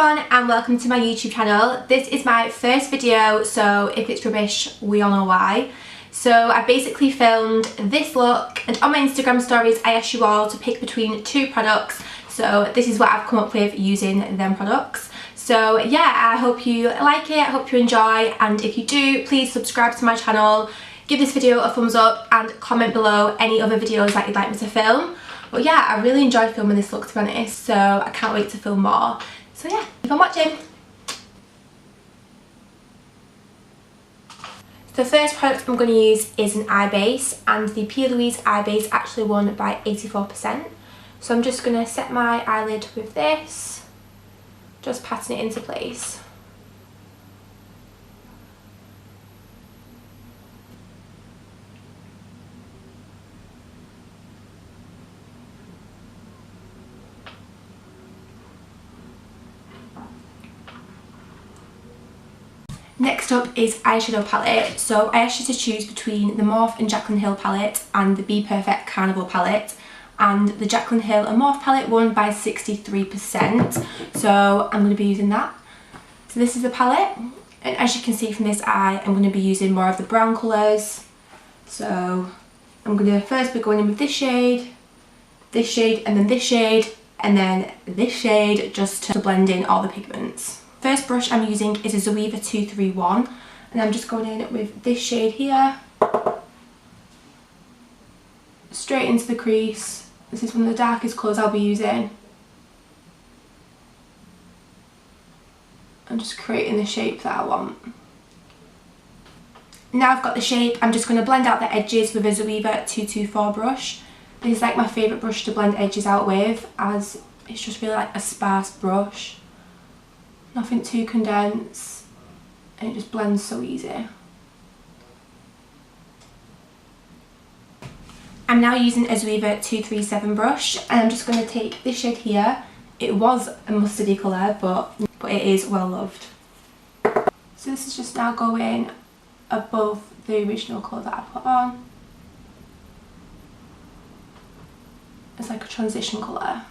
everyone and welcome to my YouTube channel. This is my first video, so if it's rubbish we all know why. So I basically filmed this look and on my Instagram stories I asked you all to pick between two products, so this is what I've come up with using them products. So yeah, I hope you like it, I hope you enjoy, and if you do, please subscribe to my channel, give this video a thumbs up and comment below any other videos that you'd like me to film. But yeah, I really enjoyed filming this look, to be honest, so I can't wait to film more. So yeah, keep on watching. The first product I'm going to use is an eye base, and the P. Louise eye base actually won by 84%. So I'm just going to set my eyelid with this, just patting it into place. Next up is eyeshadow palette. So I asked you to choose between the Morphe and Jaclyn Hill palette and the Be Perfect Carnival palette, and the Jaclyn Hill and Morphe palette won by 63%, so I'm going to be using that. So this is the palette, and as you can see from this eye I'm going to be using more of the brown colours. So I'm going to first be going in with this shade, and then this shade, and then this shade, just to blend in all the pigments. First brush I'm using is a Zoeva 231, and I'm just going in with this shade here, straight into the crease. This is one of the darkest colours I'll be using. I'm just creating the shape that I want. Now I've got the shape, I'm just going to blend out the edges with a Zoeva 224 brush. This is like my favourite brush to blend edges out with, as it's just really like a sparse brush. Nothing too condensed, and it just blends so easy. I'm now using a Zoeva 237 brush, and I'm just going to take this shade here. It was a mustardy colour, but it is well loved. So this is just now going above the original colour that I put on. It's like a transition colour.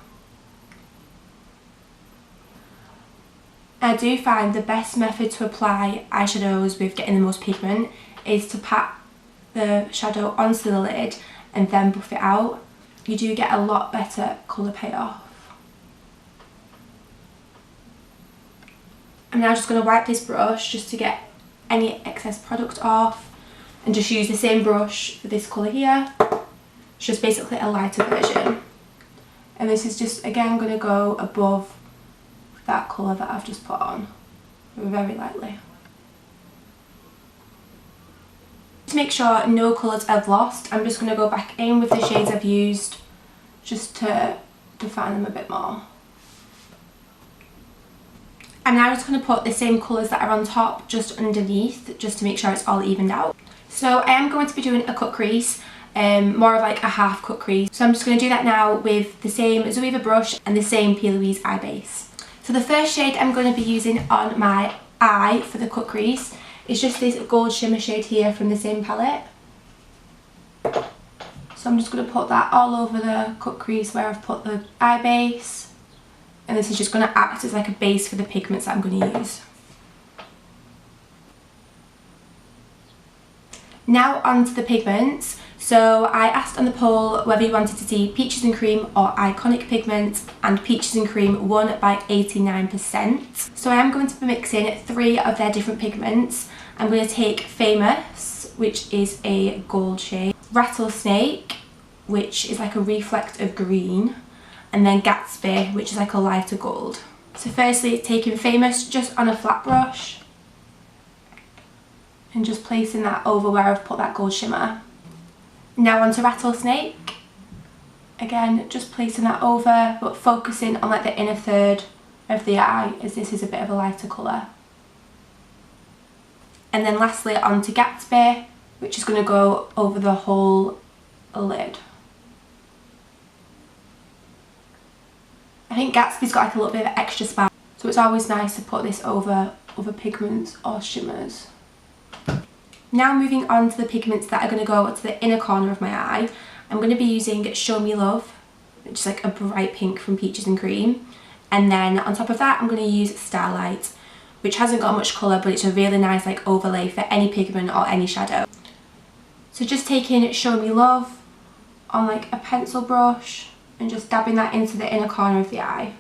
I do find the best method to apply eyeshadows with getting the most pigment is to pat the shadow onto the lid and then buff it out. You do get a lot better colour payoff. I'm now just going to wipe this brush just to get any excess product off, and just use the same brush for this colour here. It's just basically a lighter version. And this is just again going to go above that colour that I've just put on, very lightly. To make sure no colours I've lost, I'm just going to go back in with the shades I've used just to define them a bit more. I'm now just going to put the same colours that are on top just underneath, just to make sure it's all evened out. So I am going to be doing a cut crease, more of like a half cut crease. So I'm just going to do that now with the same Zoeva brush and the same P. Louise eye base. So the first shade I'm going to be using on my eye for the cut crease is just this gold shimmer shade here from the same palette. So I'm just going to put that all over the cut crease where I've put the eye base, and this is just going to act as like a base for the pigments that I'm going to use. Now onto the pigments. So I asked on the poll whether you wanted to see Peaches and Cream or Iconic Pigments, and Peaches and Cream won by 89%. So I am going to be mixing 3 of their different pigments. I'm going to take Famous, which is a gold shade, Rattlesnake, which is like a reflect of green, and then Gatsby, which is like a lighter gold. So firstly, taking Famous just on a flat brush and just placing that over where I've put that gold shimmer. Now onto Rattlesnake. Again, just placing that over, but focusing on like the inner third of the eye, as this is a bit of a lighter colour. And then lastly onto Gatsby, which is going to go over the whole lid. I think Gatsby's got like a little bit of extra spark, so it's always nice to put this over other pigments or shimmers. Now moving on to the pigments that are going to go to the inner corner of my eye, I'm going to be using Show Me Love, which is like a bright pink from Peaches and Cream, And then on top of that, I'm going to use Starlight, which hasn't got much colour, but it's a really nice like overlay for any pigment or any shadow. So just taking Show Me Love on like a pencil brush and just dabbing that into the inner corner of the eye.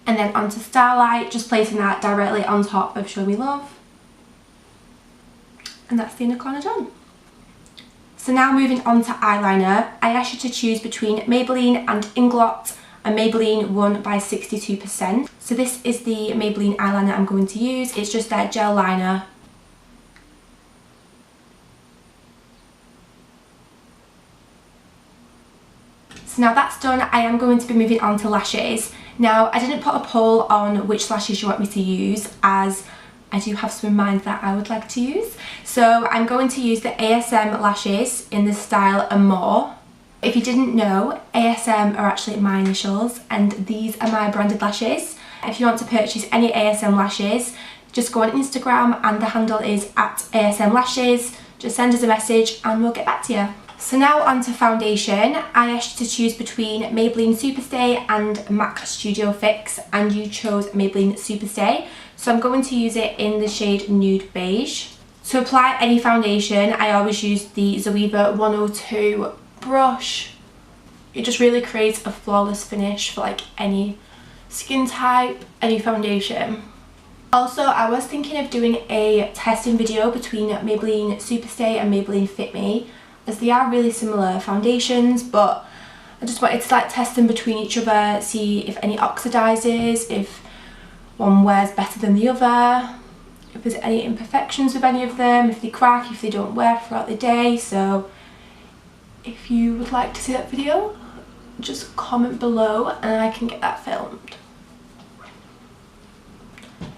And then onto Starlight, just placing that directly on top of Show Me Love. And that's the inner corner done. So now moving on to eyeliner, I asked you to choose between Maybelline and Inglot, and Maybelline won by 62%. So this is the Maybelline eyeliner I'm going to use. It's just their gel liner. So now that's done, I am going to be moving on to lashes. Now, I didn't put a poll on which lashes you want me to use, as I do have some in mind that I would like to use. So I'm going to use the ASM lashes in the style Amore. If you didn't know, ASM are actually my initials and these are my branded lashes. If you want to purchase any ASM lashes, just go on Instagram and the handle is @ASM lashes. Just send us a message and we'll get back to you. So now onto foundation. I asked you to choose between Maybelline Superstay and MAC Studio Fix, and you chose Maybelline Superstay. So I'm going to use it in the shade Nude Beige. To apply any foundation, I always use the Zoeva 102 brush. It just really creates a flawless finish for like any skin type, any foundation. Also, I was thinking of doing a testing video between Maybelline Superstay and Maybelline Fit Me, as they are really similar foundations, but I just wanted to like test them between each other, see if any oxidizes, if one wears better than the other, if there's any imperfections with any of them, if they crack, if they don't wear throughout the day. So if you would like to see that video, just comment below and I can get that filmed.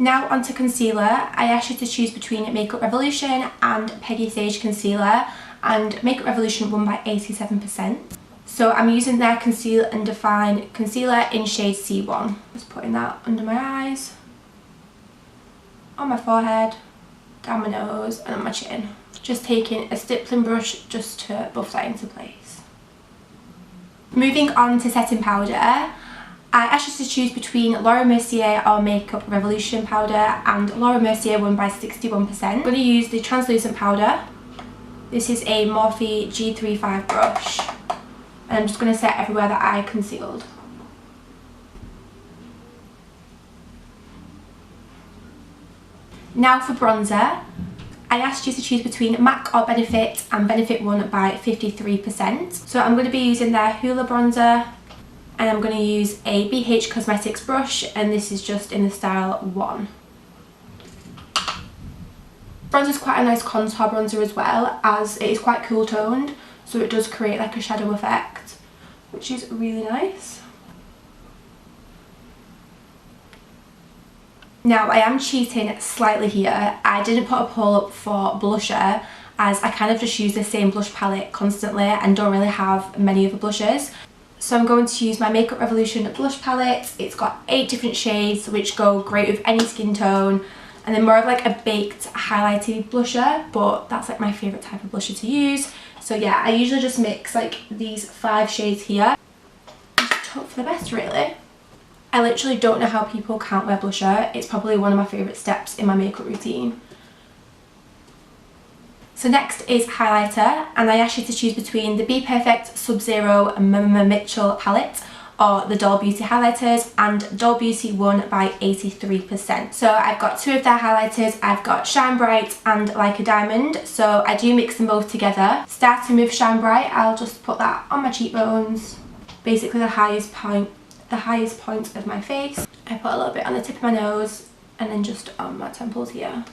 Now onto concealer. I asked you to choose between Makeup Revolution and Peggy Sage Concealer, and Makeup Revolution won by 87%. So I'm using their Conceal and Define Concealer in shade C1. Just putting that under my eyes, on my forehead, down my nose and on my chin. Just taking a stippling brush just to buff that into place. Moving on to setting powder. I asked you to choose between Laura Mercier or Makeup Revolution powder, and Laura Mercier won by 61%. I'm going to use the translucent powder. This is a Morphe G35 brush, and I'm just going to set everywhere that I concealed. Now for bronzer. I asked you to choose between MAC or Benefit, and Benefit won by 53%. So I'm going to be using their Hoola bronzer, and I'm going to use a BH Cosmetics brush, and this is just in the style 1. Bronzer is quite a nice contour bronzer as well, as it is quite cool toned, so it does create like a shadow effect, which is really nice. Now I am cheating slightly here. I didn't put a poll up for blusher, as I kind of just use the same blush palette constantly and don't really have many other blushes. So I'm going to use my Makeup Revolution blush palette. It's got 8 different shades which go great with any skin tone, and then more of like a baked highlighted blusher, but that's like my favourite type of blusher to use. So yeah, I usually just mix like these 5 shades here. Just hope for the best really. I literally don't know how people can't wear blusher. It's probably one of my favourite steps in my makeup routine. So next is highlighter, and I asked you to choose between the Be Perfect Sub-Zero Mama Mitchell palette or the Doll Beauty highlighters, and Doll Beauty won by 83%. So I've got 2 of their highlighters. I've got Shine Bright and Like a Diamond, so I do mix them both together. Starting with Shine Bright, I'll just put that on my cheekbones, basically the highest point of my face. I put a little bit on the tip of my nose and then just on my temples here.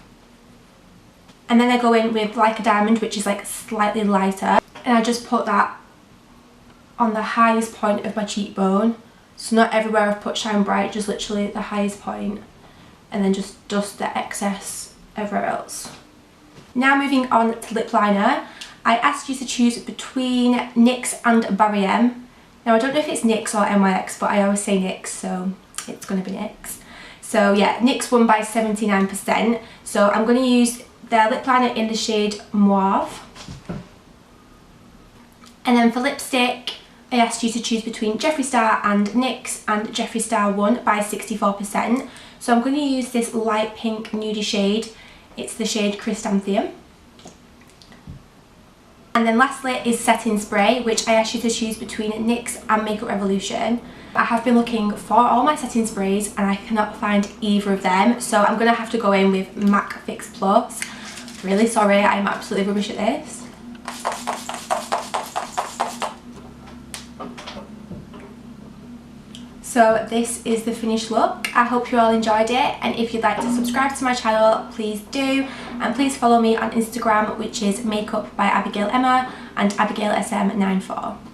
And then I go in with Like a Diamond, which is like slightly lighter, and I just put that on the highest point of my cheekbone. So not everywhere I've put Shine Bright, just literally the highest point, and then just dust the excess everywhere else. Now moving on to lip liner. I asked you to choose between NYX and Barry M. Now I don't know if it's NYX or NYX, but I always say NYX, so it's going to be NYX. So yeah, NYX won by 79%. So I'm going to use their lip liner in the shade Mauve. And then for lipstick, I asked you to choose between Jeffree Star and NYX, and Jeffree Star won by 64%. So I'm going to use this light pink nudie shade. It's the shade Chrysanthemum. And then lastly is setting spray, which I asked you to choose between NYX and Makeup Revolution. I have been looking for all my setting sprays and I cannot find either of them, so I'm going to have to go in with MAC Fix Plus. Really sorry, I'm absolutely rubbish at this. So this is the finished look. I hope you all enjoyed it, and if you'd like to subscribe to my channel, please do, and please follow me on Instagram, which is Makeup by Abigail Emma and Abigail SM94.